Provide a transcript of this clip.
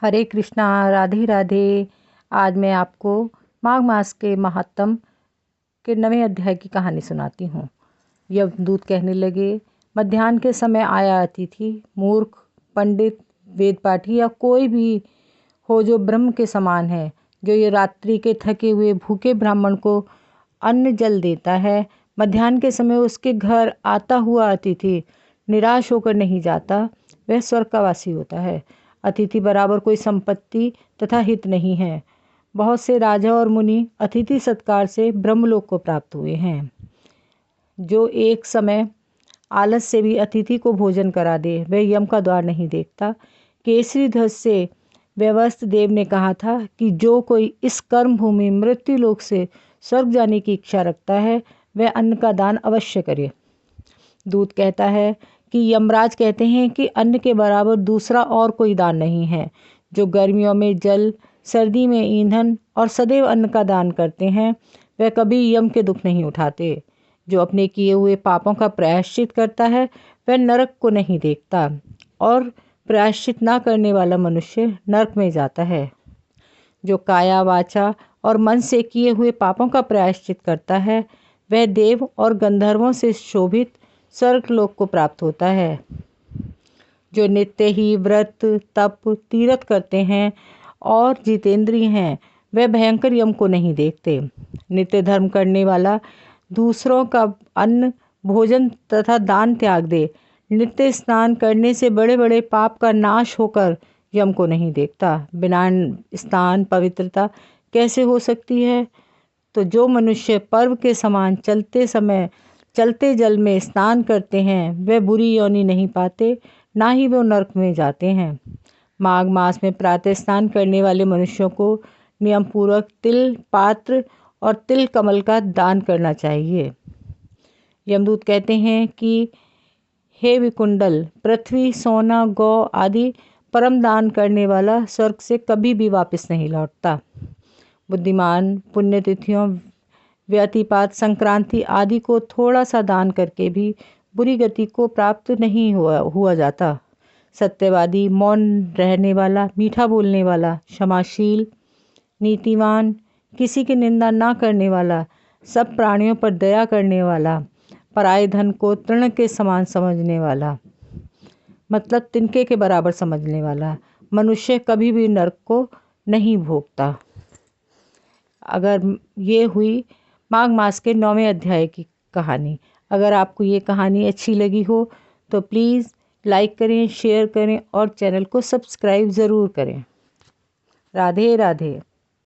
हरे कृष्णा, राधे राधे। आज मैं आपको माघ मास के महात्म के 9वें अध्याय की कहानी सुनाती हूँ। यमदूत कहने लगे, मध्याह्न के समय आया अतिथि, मूर्ख, पंडित, वेद पाठी या कोई भी हो जो ब्रह्म के समान है, जो ये रात्रि के थके हुए भूखे ब्राह्मण को अन्न जल देता है, मध्याह्न के समय उसके घर आता हुआ अतिथि निराश होकर नहीं जाता, वह स्वर्ग का वासी होता है। अतिथि बराबर कोई संपत्ति तथा हित नहीं है। बहुत से राजा और मुनि अतिथि सत्कार से ब्रह्मलोक को प्राप्त हुए हैं। जो एक समय आलस से भी अतिथि को भोजन करा दे, वह यम का द्वार नहीं देखता। केसरी ध्वज से व्यवस्थ देव ने कहा था कि जो कोई इस कर्म भूमि मृत्यु लोक से स्वर्ग जाने की इच्छा रखता है, वह अन्न का दान अवश्य करे। दूत कहता है कि यमराज कहते हैं कि अन्न के बराबर दूसरा और कोई दान नहीं है। जो गर्मियों में जल, सर्दी में ईंधन और सदैव अन्न का दान करते हैं, वह कभी यम के दुख नहीं उठाते। जो अपने किए हुए पापों का प्रायश्चित करता है, वह नरक को नहीं देखता, और प्रायश्चित ना करने वाला मनुष्य नरक में जाता है। जो काया, वाचा और मन से किए हुए पापों का प्रायश्चित करता है, वह देव और गंधर्वों से शोभित स्वर्गलोक को प्राप्त होता है। जो नित्य ही व्रत, तप, तीर्थ करते हैं और जितेंद्रिय हैं, वह भयंकर यम को नहीं देखते। नित्य धर्म करने वाला दूसरों का अन्न, भोजन तथा दान त्याग दे, नित्य स्नान करने से बड़े बड़े पाप का नाश होकर यम को नहीं देखता। बिना स्नान पवित्रता कैसे हो सकती है? तो जो मनुष्य पर्व के समान चलते जल में स्नान करते हैं, वे बुरी योनि नहीं पाते, ना ही वो नरक में जाते हैं। माघ मास में प्रातः स्नान करने वाले मनुष्यों को नियम पूर्वक तिल पात्र और तिल कमल का दान करना चाहिए। यमदूत कहते हैं कि हे विकुंडल, पृथ्वी, सोना, गौ आदि परम दान करने वाला स्वर्ग से कभी भी वापस नहीं लौटता। बुद्धिमान पुण्यतिथियों, व्यतिपात, संक्रांति आदि को थोड़ा सा दान करके भी बुरी गति को प्राप्त नहीं हुआ जाता। सत्यवादी, मौन रहने वाला, मीठा बोलने वाला, क्षमाशील, नीतिवान, किसी की निंदा ना करने वाला, सब प्राणियों पर दया करने वाला, पराये धन को तृण के समान समझने वाला, मतलब तिनके के बराबर समझने वाला मनुष्य कभी भी नरक को नहीं भोगता। अगर ये हुई माघ मास के 9वें अध्याय की कहानी। अगर आपको ये कहानी अच्छी लगी हो तो प्लीज़ लाइक करें, शेयर करें और चैनल को सब्सक्राइब ज़रूर करें। राधे राधे।